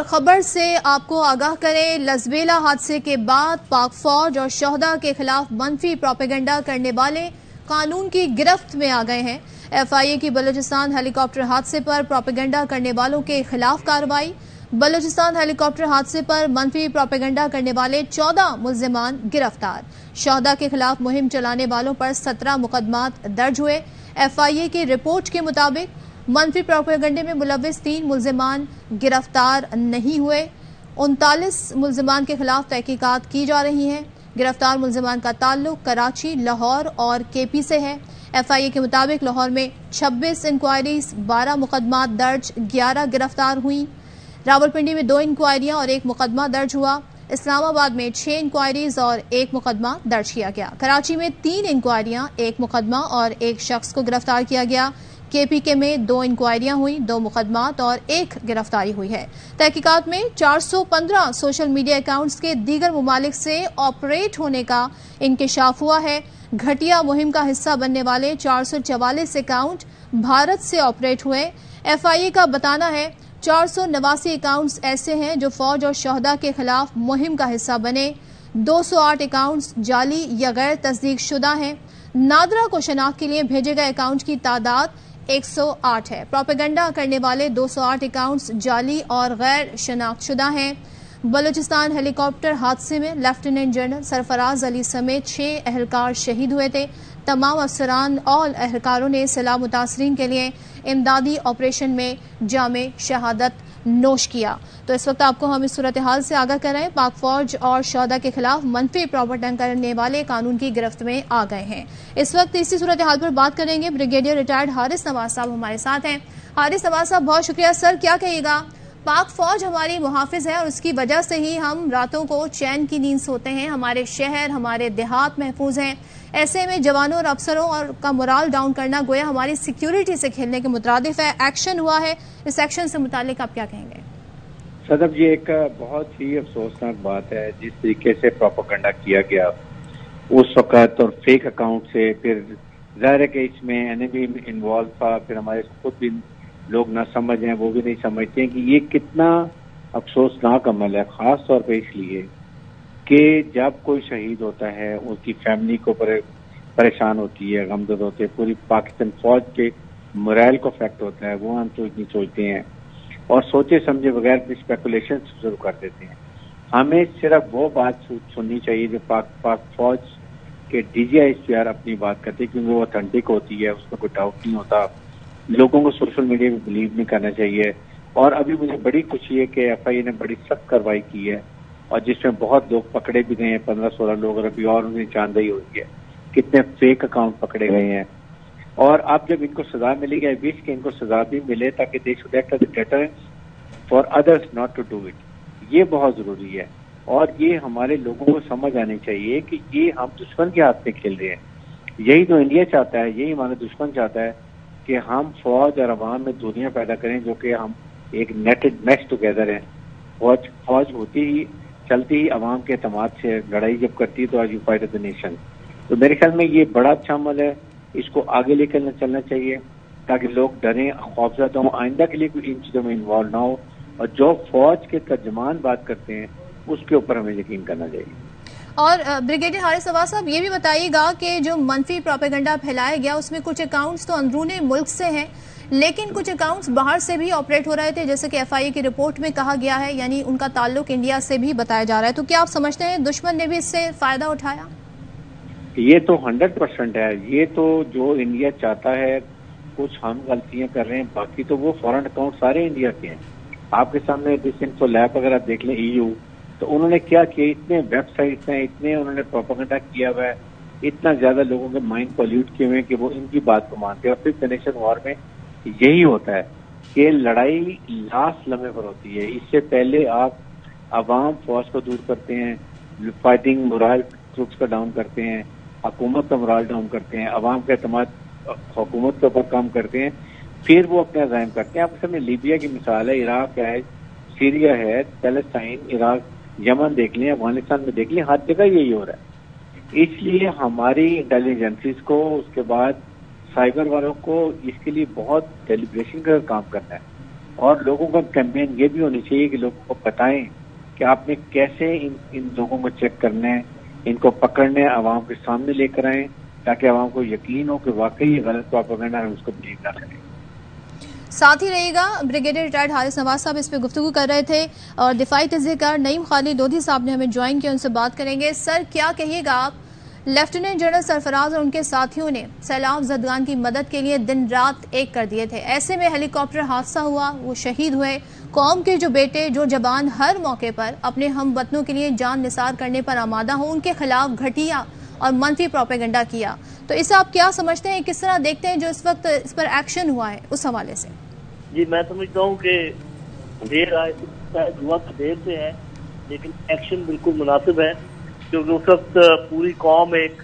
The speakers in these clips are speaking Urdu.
خبر سے آپ کو آگاہ کریں، لزبیلا حادثے کے بعد پاک فوج اور شہداء کے خلاف منفی پروپیگنڈا کرنے والے قانون کی گرفت میں آ گئے ہیں۔ ایف آئی اے کی بلوچستان ہیلی کاپٹر حادثے پر پروپیگنڈا کرنے والوں کے خلاف کارروائی۔ بلوچستان ہیلی کاپٹر حادثے پر منفی پروپیگنڈا کرنے والے 14 ملزمان گرفتار۔ شہداء کے خلاف مہم چلانے والوں پر 17 مقدمات درج ہوئے۔ ایف آئی اے کی رپورٹ کے مطابق منفی پروپیگنڈے میں ملوث 3 ملزمان گرفتار نہیں ہوئے۔ 39 ملزمان کے خلاف تحقیقات کی جا رہی ہیں۔ گرفتار ملزمان کا تعلق کراچی، لاہور اور کے پی سے ہے۔ ایف آئی اے کے مطابق لاہور میں 26 انکوائریز، 12 مقدمات درج، 11 گرفتار ہوئیں۔ راولپنڈی میں 2 انکوائریاں اور 1 مقدمہ درج ہوا۔ اسلام آباد میں 6 انکوائریز اور 1 مقدمہ درج کیا گیا۔ کراچی میں 3 انکوائریاں، 1 مقدمہ اور 1 شخص کو گرفتار کیا گیا۔ کے پی کے میں 2 انکوائریاں ہوئیں، 2 مقدمات اور 1 گرفتاری ہوئی ہے۔ تحقیقات میں 415 سوشل میڈیا اکاؤنٹس کے دیگر ممالک سے آپریٹ ہونے کا انکشاف ہوا ہے۔ گھٹیا مہم کا حصہ بننے والے 444 اکاؤنٹ بھارت سے آپریٹ ہوئے۔ ایف آئی اے کا بتانا ہے 489 اکاؤنٹس ایسے ہیں جو فوج اور شہداء کے خلاف مہم کا حصہ بنے۔ 208 اکاؤنٹس جعلی یا غیر تصدیق شدہ ہیں۔ نادرہ کو شناخت کے لیے بھیجے گئے اکاؤنٹ کی تعداد 108 ہے۔ پروپیگنڈا کرنے والے 208 اکاؤنٹس جعلی اور غیر شناخت شدہ ہیں۔ بلوچستان ہیلی کاپٹر حادثے میں لیفٹیننٹ جنرل سرفراز علی سمیت 6 اہلکار شہید ہوئے تھے۔ تمام افسران اور اہلکاروں نے سیلاب متاثرین کے لیے امدادی آپریشن میں جام شہادت نوش کیا۔ تو اس وقت آپ کو ہم اس صورتحال سے آگاہ کر رہے ہیں، پاک فوج اور شہداء کے خلاف منفی پروپیگنڈا کرنے والے قانون کی گرفت میں آ گئے ہیں۔ اس وقت اسی صورتحال پر بات کریں گے، بریگیڈیئر ریٹائرڈ حارث نواز صاحب ہمارے ساتھ ہیں۔ حارث نواز صاحب بہت شکریہ سر، کیا کہیے گا؟ پاک فوج ہماری محافظ ہے اور اس کی وجہ سے ہی ہم راتوں کو چین کی نیند سوتے ہیں، ہمارے شہر، ہمارے دیہات محفوظ ہیں۔ ایسے میں جوانوں اور افسروں کا مورال ڈاؤن کرنا گویا ہماری سیکیورٹی سے کھیلنے کے مترادف ہے۔ ایکشن ہوا ہے، اس ایکشن سے متعلق آپ کیا کہیں گے؟ صدف، یہ ایک بہت ہی افسوسناک بات ہے جس طریقے سے پروپیگنڈا کیا گیا اس وقت، اور فیک اکاؤنٹ سے، پھر ظاہر ہے کہ اس میں انیمی انوالو تھا، پھر ہمارے خود بھی لوگ نہ سمجھ ہیں، وہ بھی نہیں سمجھتے ہیں کہ یہ کتنا افسوسناک عمل ہے، خاص طور پہ اس لیے کہ جب کوئی شہید ہوتا ہے اس کی فیملی کو پریشان ہوتی ہے، غمزدہ ہوتے ہیں، پوری پاکستان فوج کے morale کو افیکٹ ہوتا ہے، وہ ہم تو اتنی سوچتے ہیں اور سوچے سمجھے بغیر اسپیکولیشن شروع کر دیتے ہیں۔ ہمیں صرف وہ بات سننی چاہیے جو پاک فوج کے D G I S P R اپنی بات کرتے ہیں، کیونکہ وہ اتھینٹک ہوتی ہے، اس میں کوئی ڈاؤٹ نہیں ہوتا۔ لوگوں کو سوشل میڈیا میں بلیو نہیں کرنا چاہیے۔ اور ابھی مجھے بڑی خوشی ہے کہ ایف آئی اے نے بڑی سخت کارروائی کی ہے اور جس میں بہت لوگ پکڑے بھی گئے ہیں، 15-16 لوگ، اور ابھی اور انہیں چاندہی ہوئی ہے، کتنے فیک اکاؤنٹ پکڑے گئے ہیں۔ اور اب جب ان کو سزا ملے گی، بیچ کے ان کو سزا بھی ملے تاکہ they should act as a deterrence for others not to do it, یہ بہت ضروری ہے۔ اور یہ ہمارے لوگوں کو سمجھ آنی چاہیے کہ یہ ہم دشمن کے ہاتھ میں کھیل رہے ہیں۔ یہی تو انڈیا چاہتا ہے، یہی ہمارا دشمن چاہتا ہے کہ ہم فوج اور عوام میں دنیا پیدا کریں جو کہ ہم ایک نیٹڈ میش ٹوگیدر ہیں۔ فوج ہوتی ہی چلتی ہی عوام کے اعتماد سے، لڑائی جب کرتی ہے تو آج یو فائٹ دا نیشن۔ تو میرے خیال میں یہ بڑا اچھا عمل ہے، اس کو آگے لے کر چلنا چاہیے تاکہ لوگ ڈریں، خوفزدہ ہوں، آئندہ کے لیے کوئی ان چیزوں میں انوالو نہ ہو، اور جو فوج کے ترجمان بات کرتے ہیں اس کے اوپر ہمیں یقین کرنا چاہیے۔ اور بریگیڈیئر حارث نواز صاحب یہ بھی بتائیے گا کہ جو منفی پروپیگنڈا پھیلایا گیا اس میں کچھ اکاؤنٹس تو اندرون ملک سے ہیں لیکن کچھ اکاؤنٹس باہر سے بھی آپریٹ ہو رہے تھے، جیسے کہ ایف آئی اے کی رپورٹ میں کہا گیا ہے، یعنی ان کا تعلق انڈیا سے بھی بتایا جا رہا ہے۔ تو کیا آپ سمجھتے ہیں دشمن نے بھی اس سے فائدہ اٹھایا؟ یہ تو 100% ہے، یہ تو جو انڈیا چاہتا ہے، کچھ ہم غلطیاں کر رہے ہیں، باقی تو وہ فورن اکاؤنٹ سارے انڈیا کے ہیں۔ آپ کے سامنے ڈس انفو لیب اگر آپ دیکھ لیں ای یو، تو انہوں نے کیا کیا، اتنے ویب سائٹس ہیں، اتنے انہوں نے پروپیگنڈا کیا ہوا ہے، اتنا زیادہ لوگوں کے مائنڈ پولیوٹ کیے ہوئے ہیں کہ وہ ان کی بات کو مانتے ہیں۔ اور پھر نیشن وار میں یہی ہوتا ہے کہ لڑائی لاسٹ لمحے پر ہوتی ہے، اس سے پہلے آپ عوام فوج کو دور کرتے ہیں، فائٹنگ مورال ٹروپس کا ڈاؤن کرتے ہیں، حکومت کا مورال ڈاؤن کرتے ہیں، عوام کا اعتماد حکومت کے اوپر کم کرتے ہیں، پھر وہ اپنے عزائم کرتے ہیں۔ آپ کے سامنے لیبیا کی مثال ہے، عراق ہے، سیریا ہے، پیلسٹائن، عراق، یمن دیکھ لیں، افغانستان میں دیکھ لیں، ہر جگہ یہی ہو رہا ہے۔ اس لیے ہماری انٹیلیجنسز کو، اس کے بعد سائبر والوں کو اس کے لیے بہت ڈیلیبریشن کا کام کرنا ہے اور لوگوں کا کیمپین یہ بھی ہونی چاہیے کہ لوگوں کو بتائیں کہ آپ نے کیسے ان لوگوں کو چیک کرنا ہے، ان کو پکڑنے عوام کے سامنے لے کر آئیں تاکہ عوام کو یقین ہو کہ واقعی یہ غلط پروپیگنڈا ہے، اس کو بلیو نہ کریں۔ ساتھ ہی رہے گا بریگیڈیئر ریٹائرڈ حارث نواز صاحب اس پہ گفتگو کر رہے تھے، اور دفاعی تجزیہ کار نعیم خالد لودھی صاحب نے ہمیں جوائن کیا، ان سے بات کریں گے۔ سر کیا کہیے گا آپ، لیفٹیننٹ جنرل سرفراز اور ان کے ساتھیوں نے سیلاب زدگان کی مدد کے لیے دن رات ایک کر دیے تھے، ایسے میں ہیلی کاپٹر حادثہ ہوا، وہ شہید ہوئے، قوم کے جو بیٹے جو جوان ہر موقع پر اپنے ہم وطنوں کے لیے جان نثار کرنے پر آمادہ ہوں، ان کے خلاف گھٹیا اور منفی پروپیگنڈا کیا، تو اسے آپ کیا سمجھتے ہیں، کس طرح دیکھتے ہیں جو اس وقت اس پر ایکشن ہوا ہے اس حوالے سے؟ جی میں سمجھتا ہوں کہ دیر آئے ہوا تو دیر سے ہے، لیکن ایکشن بالکل مناسب ہے، کیونکہ اس وقت پوری قوم ایک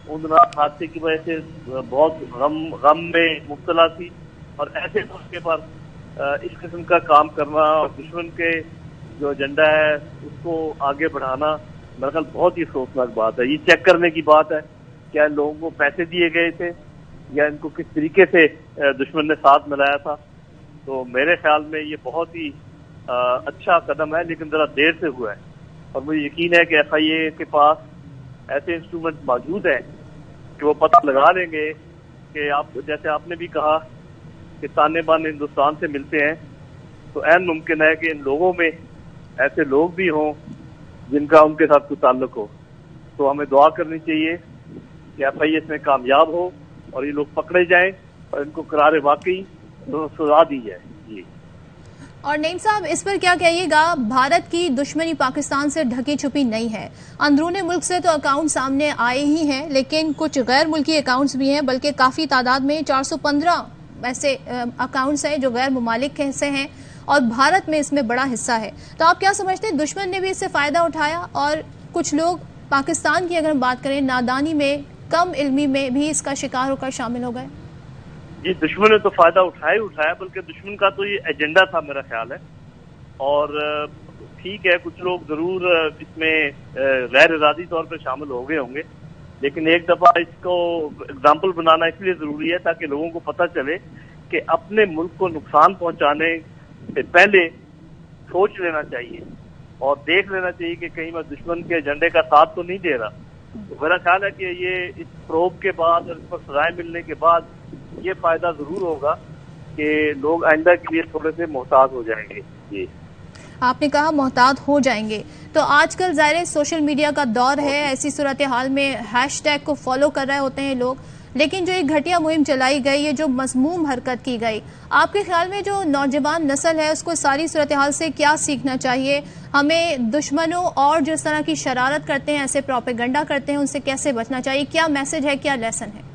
اندناک حادثے کی وجہ سے بہت غم میں مبتلا تھی، اور ایسے موقع پر اس قسم کا کام کرنا اور دشمن کے جو ایجنڈا ہے اس کو آگے بڑھانا میرے خیال بہت ہی افسوسناک بات ہے۔ یہ چیک کرنے کی بات ہے کیا ان لوگوں کو پیسے دیے گئے تھے یا ان کو کس طریقے سے دشمن نے ساتھ ملایا تھا، تو میرے خیال میں یہ بہت ہی اچھا قدم ہے، لیکن ذرا دیر سے ہوا ہے، اور مجھے یقین ہے کہ ایف آئی اے کے پاس ایسے انسٹرومنٹ موجود ہیں کہ وہ پتہ لگا لیں گے کہ جیسے آپ نے بھی کہا کہ تانے بانے ہندوستان سے ملتے ہیں، تو عین ممکن ہے کہ ان لوگوں میں ایسے لوگ بھی ہوں جن کا ان کے ساتھ کوئی تعلق ہو، تو ہمیں دعا کرنی چاہیے کہ ایف آئی اے اس میں کامیاب ہو اور یہ لوگ پکڑے جائیں اور ان کو قرار واقعی سزا دی جائے۔ جی اور نعیم صاحب اس پر کیا کہیے گا، بھارت کی دشمنی پاکستان سے ڈھکی چھپی نہیں ہے، اندرون ملک سے تو اکاؤنٹ سامنے آئے ہی ہیں، لیکن کچھ غیر ملکی اکاؤنٹس بھی ہیں، بلکہ کافی تعداد میں 415 ایسے اکاؤنٹس ہیں جو غیر ممالک کے حصے ہیں، اور بھارت میں اس میں بڑا حصہ ہے، تو آپ کیا سمجھتے ہیں دشمن نے بھی اس سے فائدہ اٹھایا، اور کچھ لوگ پاکستان کی اگر ہم بات کریں نادانی میں کم علمی میں بھی اس کا شکار ہو کر شامل ہو گئے؟ جی دشمن نے تو فائدہ اٹھایا، بلکہ دشمن کا تو یہ ایجنڈا تھا میرا خیال ہے، اور ٹھیک ہے کچھ لوگ ضرور اس میں غیر ارادی طور پہ شامل ہو گئے ہوں گے، لیکن ایک دفعہ اس کو اگزامپل بنانا اس لیے ضروری ہے تاکہ لوگوں کو پتہ چلے کہ اپنے ملک کو نقصان پہنچانے سے پہلے سوچ لینا چاہیے اور دیکھ لینا چاہیے کہ کہیں میں دشمن کے ایجنڈے کا ساتھ تو نہیں دے رہا۔ تو میرا خیال ہے کہ یہ اس پروب کے بعد اور اس پر سزائیں ملنے کے بعد یہ فائدہ ضرور ہوگا کہ لوگ آئندہ کے لیے تھوڑے سے محتاط ہو جائیں گے۔ جی آپ نے کہا محتاط ہو جائیں گے، تو آج کل ظاہر سوشل میڈیا کا دور ہے، ایسی صورتحال میں ہیش ٹیگ کو فالو کر رہے ہوتے ہیں لوگ، لیکن جو ایک گھٹیا مہم چلائی گئی، یہ جو مذموم حرکت کی گئی، آپ کے خیال میں جو نوجوان نسل ہے اس کو ساری صورتحال سے کیا سیکھنا چاہیے؟ ہمیں دشمنوں اور جس طرح کی شرارت کرتے ہیں، ایسے پروپیگنڈا کرتے ہیں، ان سے کیسے بچنا چاہیے؟ کیا میسج ہے، کیا لیسن ہے؟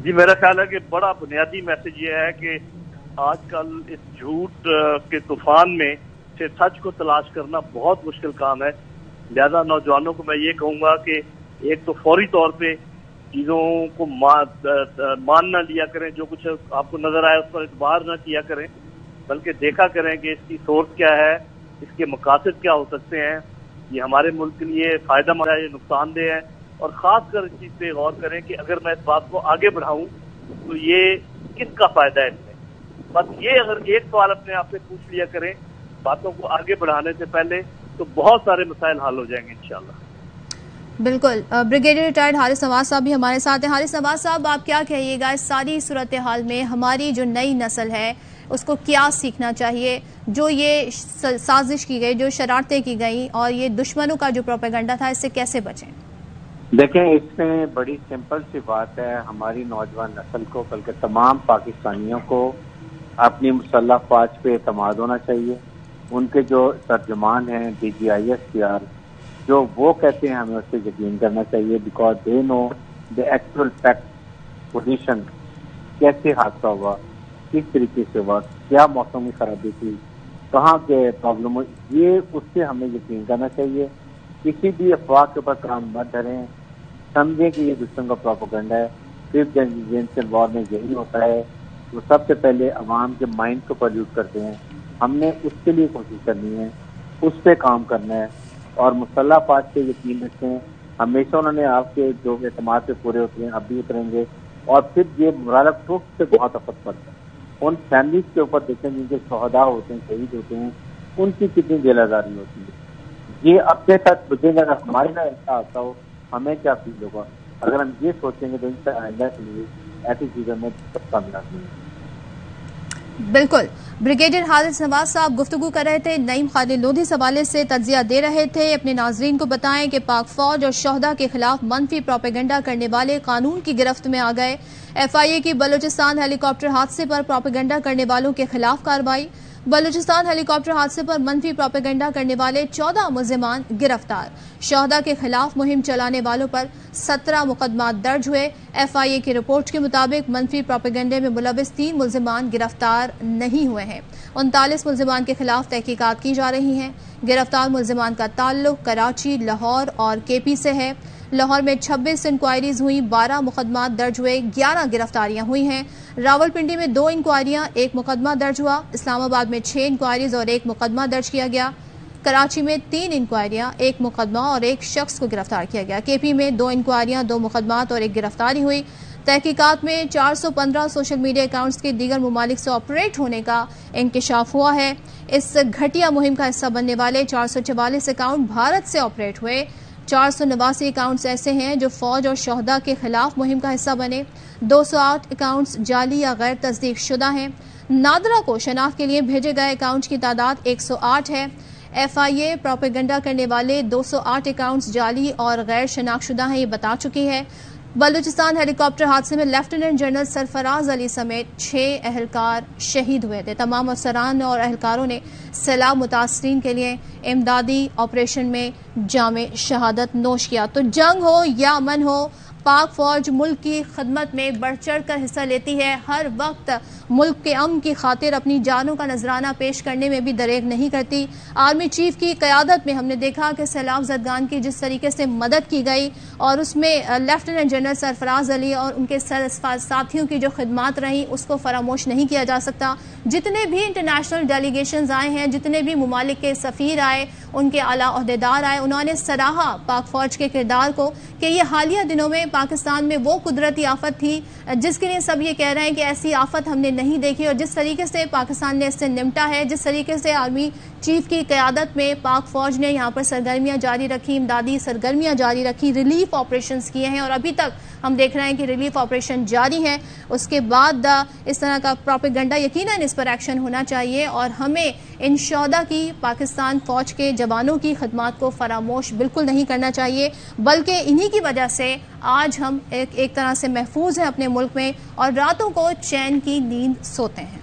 جی میرا خیال ہے کہ بڑا بنیادی میسج یہ ہے کہ آج کل اس جھوٹ کے طوفان میں سے سچ کو تلاش کرنا بہت مشکل کام ہے، لہذا نوجوانوں کو میں یہ کہوں گا کہ ایک تو فوری طور پہ چیزوں کو مان نہ لیا کریں، جو کچھ آپ کو نظر آئے اس پر اعتبار نہ کیا کریں، بلکہ دیکھا کریں کہ اس کی سورس کیا ہے، اس کے مقاصد کیا ہو سکتے ہیں، یہ ہمارے ملک کے لیے فائدہ مند ہے یا نقصان دہ ہے، اور خاص کر اس چیز پہ غور کریں کہ اگر میں اس بات کو آگے بڑھاؤں تو یہ کس کا فائدہ ہے اس میں۔ بس یہ اگر ایک سوال اپنے آپ سے پوچھ لیا کریں باتوں کو آگے بڑھانے سے پہلے، تو بہت سارے مسائل حل ہو جائیں گے انشاءاللہ۔ بالکل، بریگیڈیئر ریٹائرڈ حارث نواز صاحب بھی ہمارے ساتھ ہیں۔ حارث نواز صاحب آپ کیا کہیے گا اس ساری صورتحال میں ہماری جو نئی نسل ہے اس کو کیا سیکھنا چاہیے، جو یہ سازش کی گئی، جو شرارتیں کی گئیں، اور یہ دشمنوں کا جو پروپیگنڈا تھا، اس سے کیسے بچیں؟ دیکھیں اس میں بڑی سمپل سی بات ہے، ہماری نوجوان نسل کو بلکہ تمام پاکستانیوں کو اپنی مسلح فوج پہ اعتماد ہونا چاہیے، ان کے جو ترجمان ہیں D G I S P R جو وہ کہتے ہیں ہمیں اس سے یقین کرنا چاہیے، because they know the actual fact position, کیسے حادثہ ہوا، کس طریقے سے ہوا، کیا موسم کی خرابی تھی، کہاں کے پرابلم ہوئی، یہ اس سے ہمیں یقین کرنا چاہیے۔ کسی بھی افواہ کے اوپر کام مت دھریں، سمجھیں کہ یہ دشمن کا پروپیگنڈا ہے۔ ففتھ انجینشن وار میں یہی ہوتا ہے، وہ سب سے پہلے عوام کے مائنڈ کو پولیوٹ کرتے ہیں، ہم نے اس کے لیے کوشش کرنی ہے، اس پہ کام کرنا ہے، اور مسلح افواج پہ یقین رکھیں، ہمیشہ انہوں نے آپ کے جو اعتماد پہ پورے ہوتے ہیں اب بھی اتریں گے، اور پھر یہ مرالب ٹوک سے بہت افت پڑتا ہے، ان فیملیز کے اوپر دیکھیں جن کے شہداء ہوتے ہیں، شہید ہوتے ہیں، ان کی کتنی دل آزاری ہوتی ہے. یہ اپنے ساتھ سوچیں گے، اگر ہمارے ساتھ ایسا آتا ہو ہمیں کیا فیل ہوگا. اگر ہم یہ سوچیں گے تو ان سے آئندہ کے لیے ایسی چیزوں میں کامیاب نہیں ہے. بالکل. بریگیڈیئر حارث نواز صاحب گفتگو کر رہے تھے، نعیم خالد لودھی اس حوالے سے تجزیہ دے رہے تھے. اپنے ناظرین کو بتائیں کہ پاک فوج اور شہداء کے خلاف منفی پروپیگنڈا کرنے والے قانون کی گرفت میں آ گئے. FIA کی بلوچستان ہیلی کاپٹر حادثے پر پروپیگنڈا کرنے والوں کے خلاف کارروائی. بلوچستان ہیلی کاپٹر حادثے پر منفی پروپیگنڈا کرنے والے 14 ملزمان گرفتار. شہداء کے خلاف مہم چلانے والوں پر 17 مقدمات درج ہوئے. FIA کی رپورٹ کے مطابق منفی پروپیگنڈے میں ملوث 3 ملزمان گرفتار نہیں ہوئے ہیں. 39 ملزمان کے خلاف تحقیقات کی جا رہی ہیں. گرفتار ملزمان کا تعلق کراچی، لاہور اور KP سے ہے. لاہور میں 26 انکوائریز ہوئی، 12 مقدمات درج ہوئے، 11 گرفتاریاں ہوئی ہیں. راولپنڈی میں 2 انکوائریاں، 1 مقدمہ درج ہوا. اسلام آباد میں 6 انکوائریز اور 1 مقدمہ درج کیا گیا. کراچی میں 3 انکوائریاں، 1 مقدمہ اور 1 شخص کو گرفتار کیا گیا. KP میں 2 انکوائریاں، 2 مقدمات اور 1 گرفتاری ہوئی. تحقیقات میں 415 سوشل میڈیا اکاؤنٹس کے دیگر ممالک سے آپریٹ ہونے کا انکشاف ہوا ہے. اس گھٹیا مہم کا حصہ بننے والے 444 اکاؤنٹ بھارت سے آپریٹ ہوئے. 489 اکاؤنٹس ایسے ہیں جو فوج اور شہداء کے خلاف مہم کا حصہ بنے. 208 اکاؤنٹس جعلی یا غیر تصدیق شدہ ہیں. نادرہ کو شناخت کے لیے بھیجے گئے اکاؤنٹس کی تعداد 108 ہے. FIA پروپیگنڈا کرنے والے 208 اکاؤنٹس جعلی اور غیر شناخت شدہ ہیں، یہ بتا چکی ہے. بلوچستان ہیلی کاپٹر حادثے میں لیفٹیننٹ جنرل سرفراز علی سمیت 6 اہلکار شہید ہوئے تھے. تمام افسران اور اہلکاروں نے سیلاب متاثرین کے لیے امدادی آپریشن میں جام شہادت نوش کیا. تو جنگ ہو یا امن ہو، پاک فوج ملک کی خدمت میں بڑھ چڑھ کر حصہ لیتی ہے. ہر وقت ملک کے امن کی خاطر اپنی جانوں کا نذرانہ پیش کرنے میں بھی دریغ نہیں کرتی. آرمی چیف کی قیادت میں ہم نے دیکھا کہ سیلاب زدگان کی جس طریقے سے مدد کی گئی، اور اس میں لیفٹیننٹ جنرل سرفراز علی اور ان کے ساتھیوں کی جو خدمات رہیں اس کو فراموش نہیں کیا جا سکتا. جتنے بھی انٹرنیشنل ڈیلیگیشنز آئے ہیں، جتنے بھی ممالک کے سفیر آئے، ان کے اعلیٰ عہدیدار آئے، انہوں نے سراہا پاک فوج کے کردار کو کہ یہ حالیہ دنوں میں پاکستان میں وہ قدرتی آفت تھی جس کے لیے سب یہ کہہ رہے ہیں کہ ایسی آفت ہم نے نہیں دیکھی، اور جس طریقے سے پاکستان نے اس سے نمٹا ہے، جس طریقے سے آرمی چیف کی قیادت میں پاک فوج نے یہاں پر سرگرمیاں جاری رکھی، امدادی سرگرمیاں جاری رکھی، ریلیف آپریشنز کیے ہیں، اور ابھی تک ہم دیکھ رہے ہیں کہ ریلیف آپریشن جاری ہیں. اس کے بعد اس طرح کا پروپیگنڈا یقیناً اس پر ایکشن ہونا چاہیے، اور ہمیں ان شہداء کی، پاکستان فوج کے جوانوں کی خدمات کو فراموش بالکل نہیں کرنا چاہیے، بلکہ انہی کی وجہ سے آج ہم ایک طرح سے محفوظ ہیں اپنے ملک میں، اور راتوں کو چین کی نیند سوتے ہیں.